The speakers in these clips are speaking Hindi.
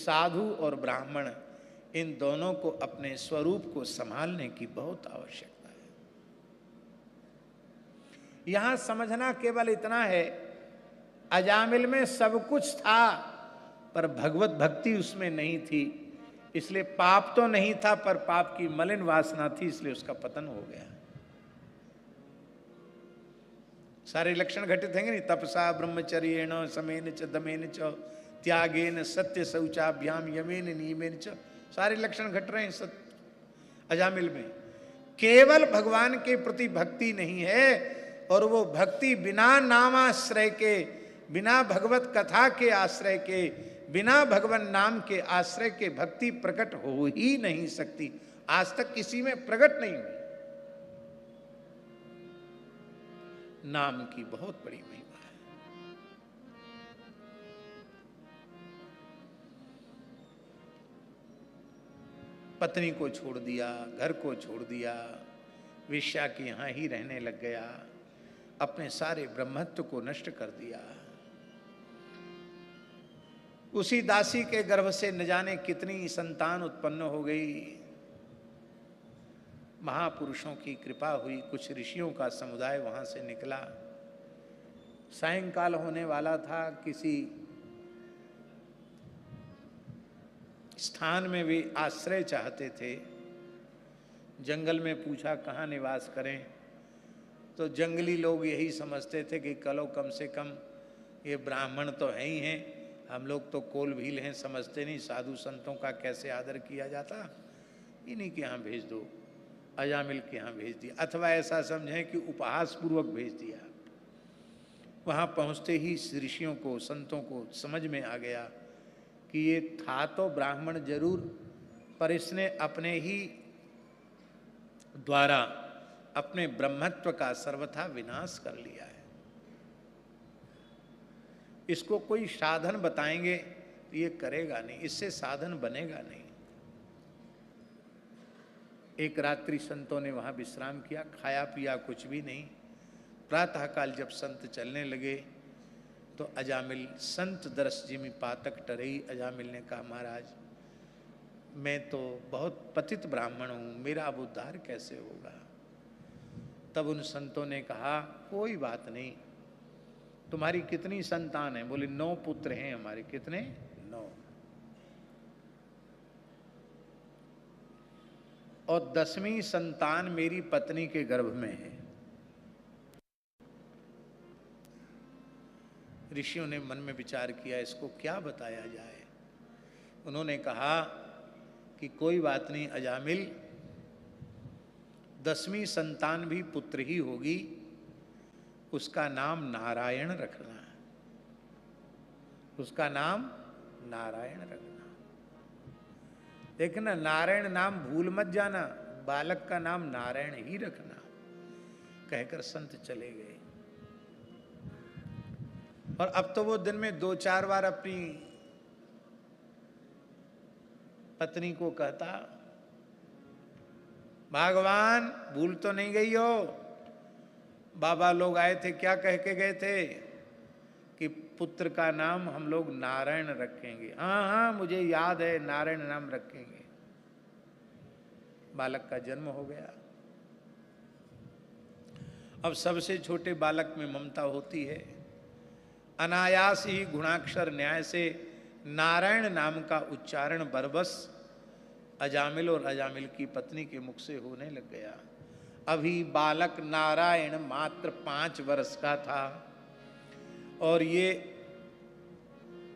साधु और ब्राह्मण इन दोनों को अपने स्वरूप को संभालने की बहुत आवश्यकता है। यहां समझना केवल इतना है, अजामिल में सब कुछ था पर भगवत भक्ति उसमें नहीं थी, इसलिए पाप तो नहीं था पर पाप की मलिन वासना थी, इसलिए उसका पतन हो गया। सारे लक्षण घटित हैं नहीं, तपसा ब्रह्मचर्येण समेन च दमेन च त्यागेन सत्य शौचाभ्याम यमेन नियमेन च, सारे लक्षण घट रहे हैं अजामिल में। केवल भगवान के प्रति भक्ति नहीं है, और वो भक्ति बिना नामाश्रय के, बिना भगवत कथा के आश्रय के, बिना भगवान नाम के आश्रय के भक्ति प्रकट हो ही नहीं सकती। आज तक किसी में प्रकट नहीं हुई। नाम की बहुत बड़ी महिमा है। पत्नी को छोड़ दिया, घर को छोड़ दिया, वेश्या के यहां ही रहने लग गया, अपने सारे ब्रह्मत्व को नष्ट कर दिया। उसी दासी के गर्भ से न जाने कितनी संतान उत्पन्न हो गई। महापुरुषों की कृपा हुई, कुछ ऋषियों का समुदाय वहां से निकला। सायंकाल होने वाला था, किसी स्थान में वे आश्रय चाहते थे। जंगल में पूछा कहाँ निवास करें, तो जंगली लोग यही समझते थे कि कलो कम से कम ये ब्राह्मण तो है ही हैं, हम लोग तो कोल भील हैं, समझते नहीं साधु संतों का कैसे आदर किया जाता, इन्हीं के यहाँ भेज दो। अजामिल के यहाँ भेज दिया, अथवा ऐसा समझें कि उपहास पूर्वक भेज दिया। वहाँ पहुँचते ही ऋषियों को, संतों को समझ में आ गया कि ये था तो ब्राह्मण जरूर, पर इसने अपने ही द्वारा अपने ब्रह्मत्व का सर्वथा विनाश कर लिया है। इसको कोई साधन बताएंगे तो ये करेगा नहीं, इससे साधन बनेगा नहीं। एक रात्रि संतों ने वहां विश्राम किया, खाया पिया कुछ भी नहीं। प्रातःकाल जब संत चलने लगे तो अजामिल संत दरस जिमि पातक टरई, अजामिल ने कहा महाराज मैं तो बहुत पतित ब्राह्मण हूँ, मेरा अब उद्धार कैसे होगा। तब उन संतों ने कहा कोई बात नहीं, तुम्हारी कितनी संतान है? बोले 9 पुत्र हैं हमारे। कितने? 9। और 10वीं संतान मेरी पत्नी के गर्भ में है। ऋषियों ने मन में विचार किया इसको क्या बताया जाए। उन्होंने कहा कि कोई बात नहीं अजामिल, 10वीं संतान भी पुत्र ही होगी, उसका नाम नारायण रखना है, उसका नाम नारायण रखना। देखना नारायण नाम भूल मत जाना, बालक का नाम नारायण ही रखना। कहकर संत चले गए। और अब तो वो दिन में 2-4 बार अपनी पत्नी को कहता भगवान भूल तो नहीं गई हो, बाबा लोग आए थे क्या कह के गए थे कि पुत्र का नाम हम लोग नारायण रखेंगे। हाँ हाँ मुझे याद है, नारायण नाम रखेंगे। बालक का जन्म हो गया। अब सबसे छोटे बालक में ममता होती है। अनायास ही गुणाक्षर न्याय से नारायण नाम का उच्चारण बरबस अजामिल और अजामिल की पत्नी के मुख से होने लग गया। अभी बालक नारायण मात्र 5 वर्ष का था और ये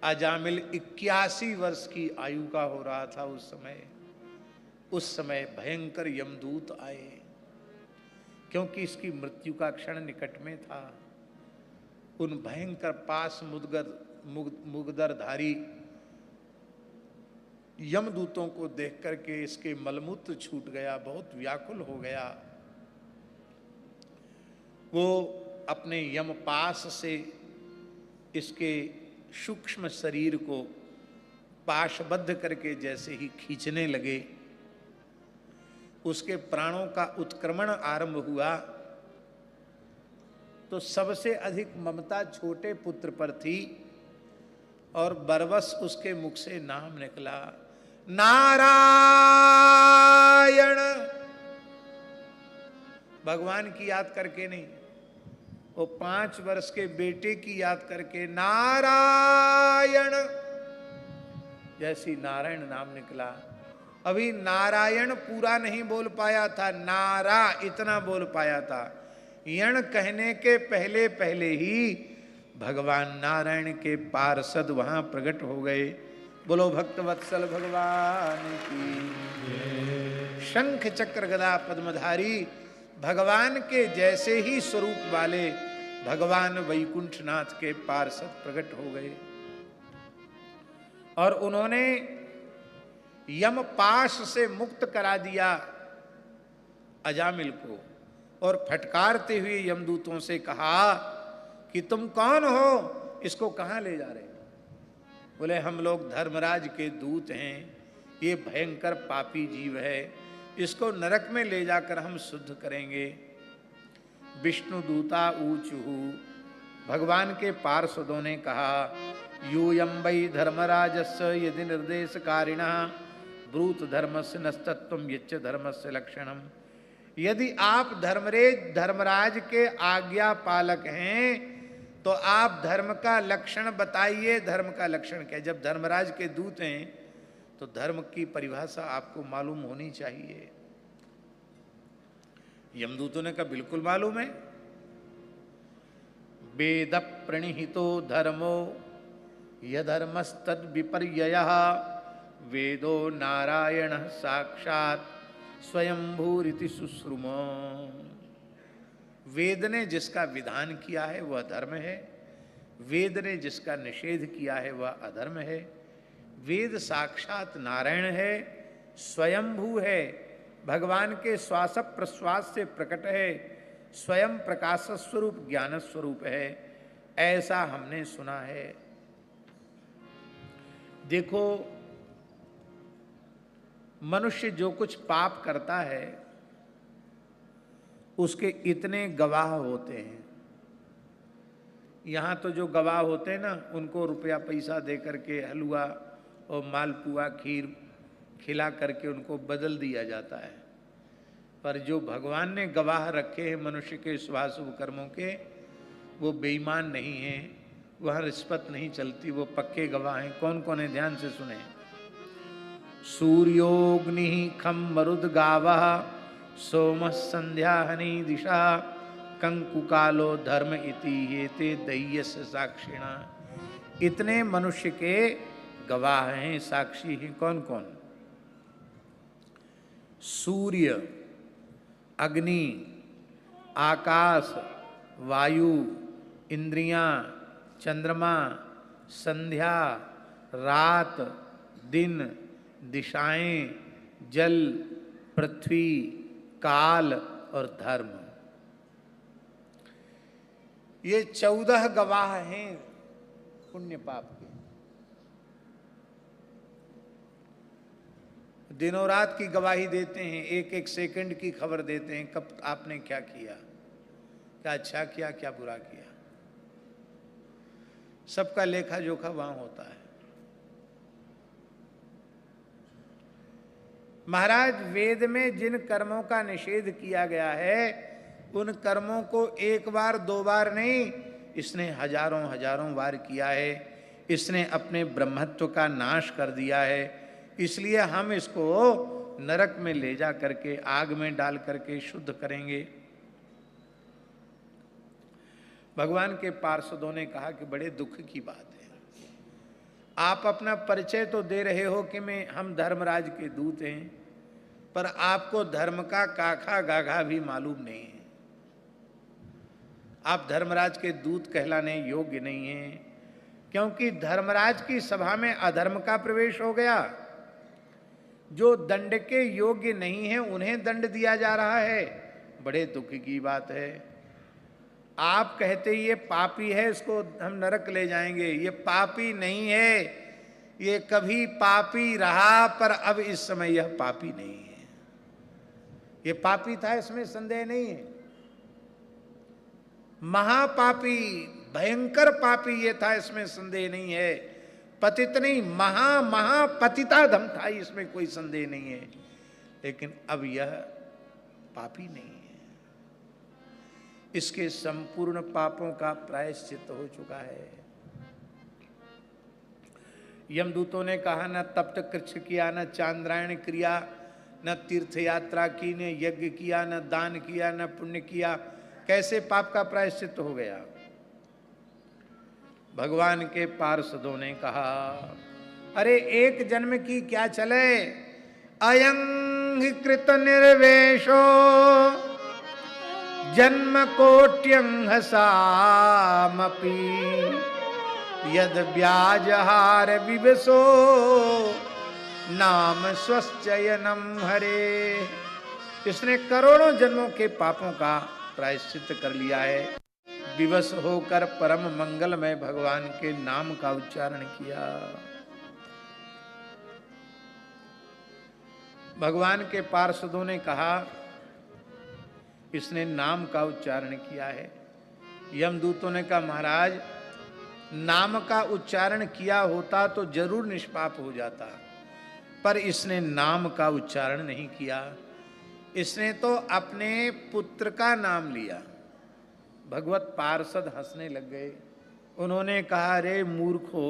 अजामिल 81 वर्ष की आयु का हो रहा था उस समय। उस समय भयंकर यमदूत आए, क्योंकि इसकी मृत्यु का क्षण निकट में था। उन भयंकर पास मुगदरधारी यमदूतों को देख करके इसके मलमूत्र छूट गया, बहुत व्याकुल हो गया। वो अपने यमपास से इसके सूक्ष्म शरीर को पाशबद्ध करके जैसे ही खींचने लगे, उसके प्राणों का उत्क्रमण आरंभ हुआ। तो सबसे अधिक ममता छोटे पुत्र पर थी, और बरबस उसके मुख से नाम निकला, नारायण। भगवान की याद करके नहीं, वो 5 वर्ष के बेटे की याद करके नारायण, जैसी नारायण नाम निकला। अभी नारायण पूरा नहीं बोल पाया था, नारा इतना बोल पाया था। यण कहने के पहले पहले ही भगवान नारायण के पार्षद वहां प्रकट हो गए। बोलो भक्तवत्सल भगवान की। शंख चक्र गदा पद्मधारी भगवान के जैसे ही स्वरूप वाले भगवान वैकुंठनाथ के पार्षद प्रकट हो गए और उन्होंने यम पाश से मुक्त करा दिया अजामिल को और फटकारते हुए यमदूतों से कहा कि तुम कौन हो, इसको कहां ले जा रहे हो? बोले हम लोग धर्मराज के दूत हैं, ये भयंकर पापी जीव है, इसको नरक में ले जाकर हम शुद्ध करेंगे। विष्णु दूता ऊचुहु, भगवान के पार्षदों ने कहा, यूयं वै धर्मराजस्य यदि निर्देशकारिणा ब्रूत धर्मस्य नस्तत्वं यच्च धर्मस्य लक्षणम। यदि आप धर्मराज के आज्ञा पालक हैं तो आप धर्म का लक्षण बताइए। धर्म का लक्षण क्या है? जब धर्मराज के दूत हैं तो धर्म की परिभाषा आपको मालूम होनी चाहिए। यमदूतों ने कहा बिल्कुल मालूम है। वेद प्रणिहितो धर्मो यधर्मस्तद विपर्ययः वेदो नारायण साक्षात स्वयंभूरिति सुश्रुमो। वेद ने जिसका विधान किया है वह धर्म है, वेद ने जिसका निषेध किया है वह अधर्म है। वेद साक्षात नारायण है, स्वयंभू है, भगवान के श्वास प्रश्वास से प्रकट है, स्वयं प्रकाश स्वरूप ज्ञान स्वरूप है, ऐसा हमने सुना है। देखो, मनुष्य जो कुछ पाप करता है उसके इतने गवाह होते हैं। यहाँ तो जो गवाह होते हैं ना, उनको रुपया पैसा दे करके हलवा और मालपुआ खीर खिला करके उनको बदल दिया जाता है। पर जो भगवान ने गवाह रखे हैं मनुष्य के शुभाशुभ कर्मों के, वो बेईमान नहीं है, वहाँ रिश्वत नहीं चलती, वो पक्के गवाह हैं। कौन कौन है? ध्यान से सुने। सूर्योग्नि खम मरुद गावः सोम संध्या हनि दिशा कंकुकालो धर्म इति येते दह्यस साक्षिणा। इतने मनुष्य के गवाह हैं, साक्षी हैं। कौन कौन? सूर्य, अग्नि, आकाश, वायु, इंद्रियां, चंद्रमा, संध्या, रात, दिन, दिशाएं, जल, पृथ्वी, काल और धर्म। ये 14 गवाह हैं पुण्य पाप के। दिनों रात की गवाही देते हैं, एक एक सेकंड की खबर देते हैं, कब आपने क्या किया, क्या अच्छा किया, क्या बुरा किया। सबका लेखा जोखा वहां होता है। महाराज, वेद में जिन कर्मों का निषेध किया गया है उन कर्मों को एक बार दो बार नहीं, इसने हजारों हजारों बार किया है। इसने अपने ब्रह्मत्व का नाश कर दिया है। इसलिए हम इसको नरक में ले जा करके आग में डाल करके शुद्ध करेंगे। भगवान के पार्षदों ने कहा कि बड़े दुख की बात है, आप अपना परिचय तो दे रहे हो कि हम धर्मराज के दूत हैं, पर आपको धर्म का काखा गाघा भी मालूम नहीं है। आप धर्मराज के दूत कहलाने योग्य नहीं हैं, क्योंकि धर्मराज की सभा में अधर्म का प्रवेश हो गया। जो दंड के योग्य नहीं है उन्हें दंड दिया जा रहा है। बड़े दुख की बात है। आप कहते ये पापी है, इसको हम नरक ले जाएंगे। ये पापी नहीं है, ये कभी पापी रहा, पर अब इस समय यह पापी नहीं है। ये पापी था, इसमें संदेह नहीं है। महापापी, भयंकर पापी ये था, इसमें संदेह नहीं है। पतित नहीं, महापतिताधम था, इसमें कोई संदेह नहीं है, लेकिन अब यह पापी नहीं है। इसके संपूर्ण पापों का प्रायश्चित हो चुका है। यमदूतों ने कहा, न तप्त कृच्छ किया, न चांद्रायण क्रिया, न तीर्थ यात्रा की, न यज्ञ किया, न दान किया, न पुण्य किया, कैसे पाप का प्रायश्चित हो गया? भगवान के पार्षदों ने कहा, अरे एक जन्म की क्या चले, अयं हि कृत निर्वेशो जन्म कोट्यं हसामपि यद व्याजहार विवसो नाम स्वश्चयनम हरे। इसने करोड़ों जन्मों के पापों का प्रायश्चित कर लिया है, विवश होकर परम मंगलमय भगवान के नाम का उच्चारण किया। भगवान के पार्षदों ने कहा, इसने नाम का उच्चारण किया है। यमदूतों ने कहा, महाराज नाम का उच्चारण किया होता तो जरूर निष्पाप हो जाता, पर इसने नाम का उच्चारण नहीं किया, इसने तो अपने पुत्र का नाम लिया। भगवत पार्षद हंसने लग गए। उन्होंने कहा, रे मूर्खो,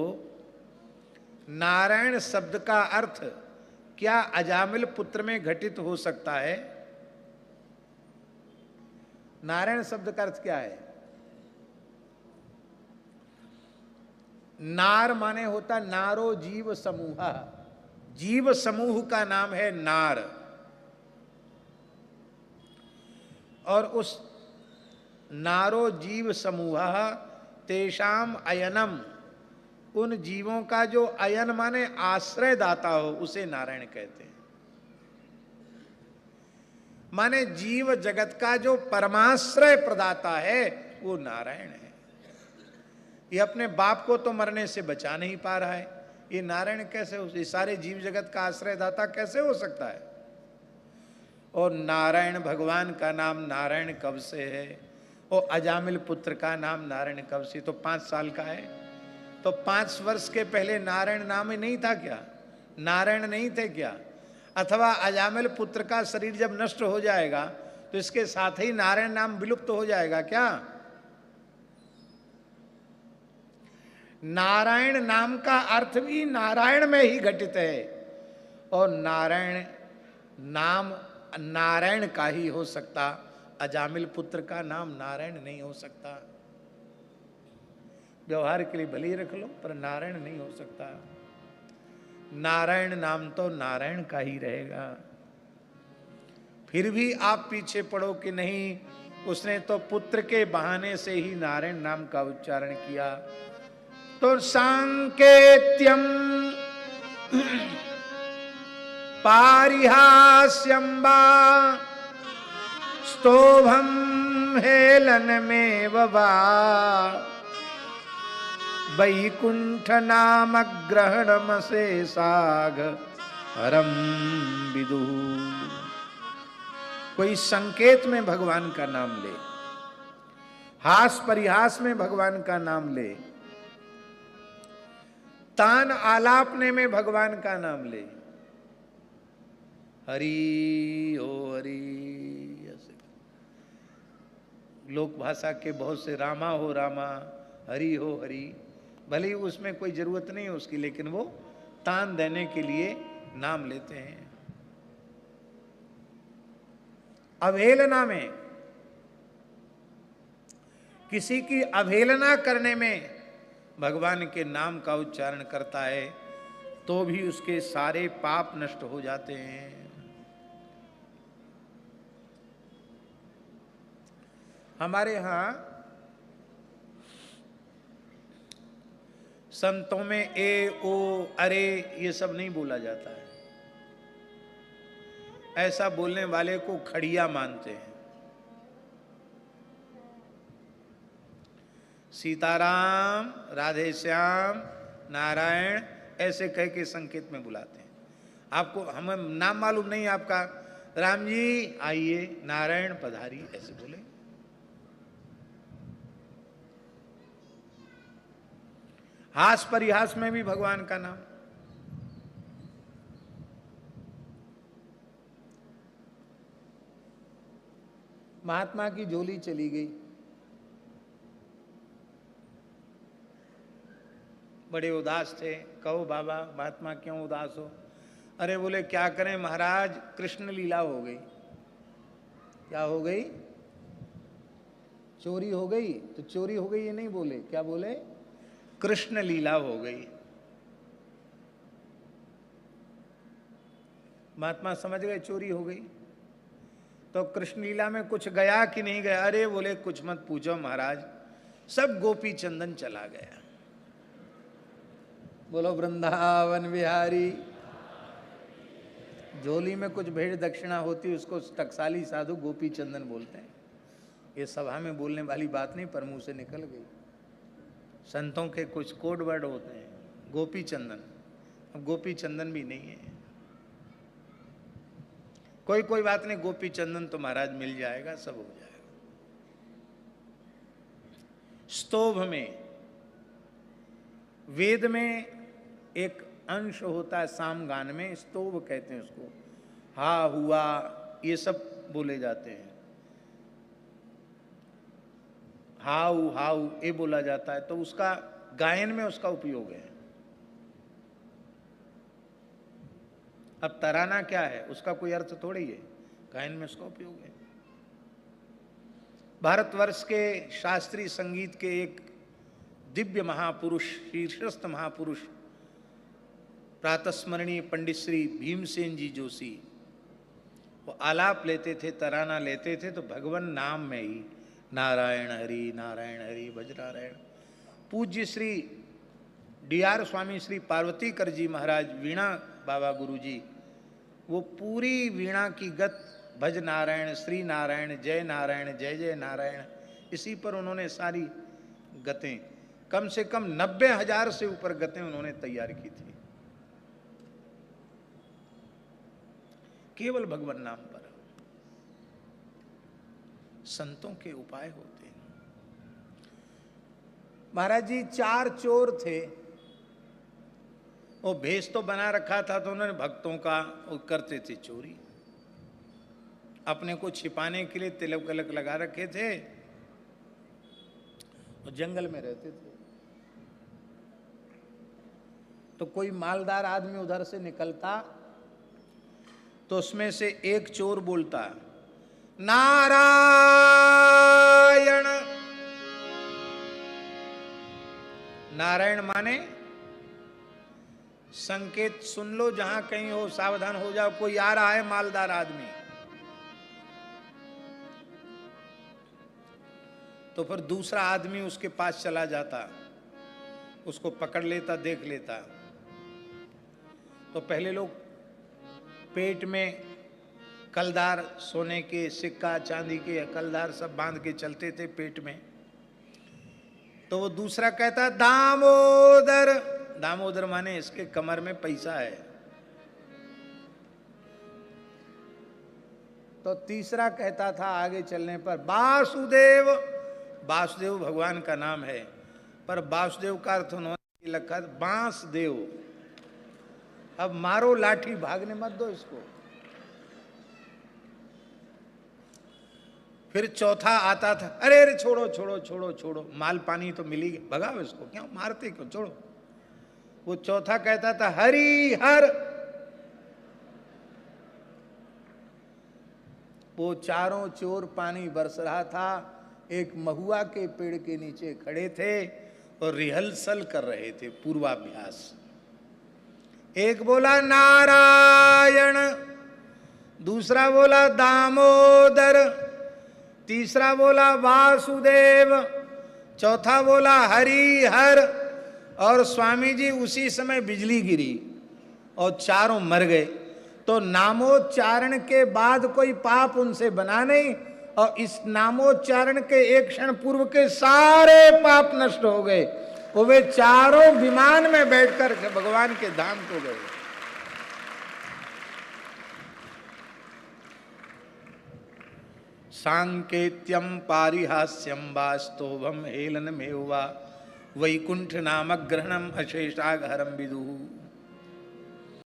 नारायण शब्द का अर्थ क्या अजामिल पुत्र में घटित हो सकता है? नारायण शब्द का अर्थ क्या है? नार माने होता नारो जीव समूह, जीव समूह का नाम है नार। और उस नारो जीव समूह तेषाम अयनम, उन जीवों का जो अयन माने आश्रय दाता हो, उसे नारायण कहते हैं। माने जीव जगत का जो परमाश्रय प्रदाता है वो नारायण है। ये अपने बाप को तो मरने से बचा नहीं पा रहा है, ये नारायण कैसे हो, ये सारे जीव जगत का आश्रय दाता कैसे हो सकता है? और नारायण भगवान का नाम नारायण कब से है? और अजामिल पुत्र का नाम नारायण कब से? तो 5 साल का है, तो 5 वर्ष के पहले नारायण नाम ही नहीं था क्या? नारायण नहीं थे क्या? अथवा अजामिल पुत्र का शरीर जब नष्ट हो जाएगा तो इसके साथ ही नारायण नाम विलुप्त हो जाएगा क्या? नारायण नाम का अर्थ भी नारायण में ही घटित है, और नारायण नाम नारायण का ही हो सकता, अजामिल पुत्र का नाम नारायण नहीं हो सकता। व्यवहार के लिए भले ही रख लो, पर नारायण नहीं हो सकता। नारायण नाम तो नारायण का ही रहेगा। फिर भी आप पीछे पड़ो कि नहीं, उसने तो पुत्र के बहाने से ही नारायण नाम का उच्चारण किया। तो सांकेत्यम पारिहास्यम वा स्तोभम हेलनमेव वा वैकुंठ नाम ग्रहणमशेषाघ हरम विदु। कोई संकेत में भगवान का नाम ले, हास परिहास में भगवान का नाम ले, तान आलापने में भगवान का नाम ले, हरि हो हरि। ऐसे लोक भाषा के बहुत से रामा हो रामा, हरि हो हरि, भले ही उसमें कोई जरूरत नहीं है उसकी, लेकिन वो तान देने के लिए नाम लेते हैं। अवहेलना में, किसी की अवहेलना करने में भगवान के नाम का उच्चारण करता है तो भी उसके सारे पाप नष्ट हो जाते हैं। हमारे यहां संतों में ए ओ अरे ये सब नहीं बोला जाता है। ऐसा बोलने वाले को खड़िया मानते हैं। सीताराम, राधे श्याम, नारायण ऐसे कह के संकेत में बुलाते हैं। आपको हमें नाम मालूम नहीं आपका, राम जी आइए, नारायण पधारी, ऐसे बोले। हास परिहास में भी भगवान का नाम। महात्मा की झोली चली गई, बड़े उदास थे। कहो बाबा महात्मा क्यों उदास हो? अरे बोले क्या करें महाराज, कृष्ण लीला हो गई। क्या हो गई? चोरी हो गई। तो चोरी हो गई ये नहीं बोले, क्या बोले? कृष्ण लीला हो गई। महात्मा समझ गए चोरी हो गई। तो कृष्ण लीला में कुछ गया कि नहीं गया? अरे बोले कुछ मत पूछो महाराज, सब गोपी चंदन चला गया। बोलो वृंदावन बिहारी। झोली में कुछ भेड़ दक्षिणा होती, उसको टकसाली साधु गोपी चंदन बोलते हैं। ये सभा में बोलने वाली बात नहीं, पर मुंह से निकल गई। संतों के कुछ कोड वर्ड होते हैं, गोपी चंदन। अब गोपी चंदन भी नहीं है। कोई बात नहीं, गोपी चंदन तो महाराज मिल जाएगा, सब हो जाएगा। स्तोभ में, वेद में एक अंश होता है सामगान में, स्तोभ कहते हैं उसको। हा हुआ ये सब बोले जाते हैं। हाउ हाउ ये बोला जाता है, तो उसका गायन में उसका उपयोग है। अब तराना क्या है, उसका कोई अर्थ थोड़ी है, गायन में उसका उपयोग है। भारतवर्ष के शास्त्रीय संगीत के एक दिव्य महापुरुष, शीर्षस्थ महापुरुष, प्रातस्मरणीय पंडित श्री भीमसेन जी जोशी, वो आलाप लेते थे, तराना लेते थे, तो भगवान नाम में ही नारायण हरि भज नारायण। पूज्य श्री डी.आर. स्वामी श्री पार्वती कर जी महाराज, वीणा बाबा गुरु जी, वो पूरी वीणा की गत भज नारायण, श्री नारायण, जय नारायण, जय जय नारायण, इसी पर उन्होंने सारी गतें, कम से कम 90,000 से ऊपर गतें उन्होंने तैयार की थी, केवल भगवान नाम पर। संतों के उपाय होते हैं। महाराज जी 4 चोर थे, वो भेष तो बना रखा था, तो उन्होंने भक्तों का वो करते थे चोरी, अपने को छिपाने के लिए तिलक विलक लगा रखे थे, और जंगल में रहते थे। तो कोई मालदार आदमी उधर से निकलता, तो उसमें से एक चोर बोलता नारायण। नारायण माने संकेत सुन लो, जहां कहीं हो सावधान हो जाओ, कोई आ रहा है मालदार आदमी। तो फिर दूसरा आदमी उसके पास चला जाता, उसको पकड़ लेता, देख लेता। तो पहले लोग पेट में कलदार, सोने के सिक्का, चांदी के कलदार सब बांध के चलते थे पेट में। तो वो दूसरा कहता दामोदर। दामोदर माने इसके कमर में पैसा है। तो तीसरा कहता था आगे चलने पर वासुदेव। वासुदेव भगवान का नाम है, पर वासुदेव का अर्थ उन्होंने लिखा बांसदेव। अब मारो लाठी, भागने मत दो इसको। फिर चौथा आता था, अरे अरे छोड़ो छोड़ो छोड़ो छोड़ो, माल पानी तो मिली, भगाओ इसको, क्यों मारते, क्यों, छोड़ो। वो चौथा कहता था हरि हर। वो चारों चोर पानी बरस रहा था, एक महुआ के पेड़ के नीचे खड़े थे और रिहर्सल कर रहे थे, पूर्वाभ्यास। एक बोला नारायण, दूसरा बोला दामोदर, तीसरा बोला वासुदेव, चौथा बोला हरि हर। और स्वामी जी उसी समय बिजली गिरी और चारों मर गए। तो नामोच्चारण के बाद कोई पाप उनसे बना नहीं, और इस नामोच्चारण के एक क्षण पूर्व के सारे पाप नष्ट हो गए। वो वे चारों विमान में बैठकर भगवान के धाम को गए। सांकेत्यम पारिहास्यम वास्तोभम हेलन में हुआ वैकुंठ नामक ग्रहणम अशेषागहरम विदुः।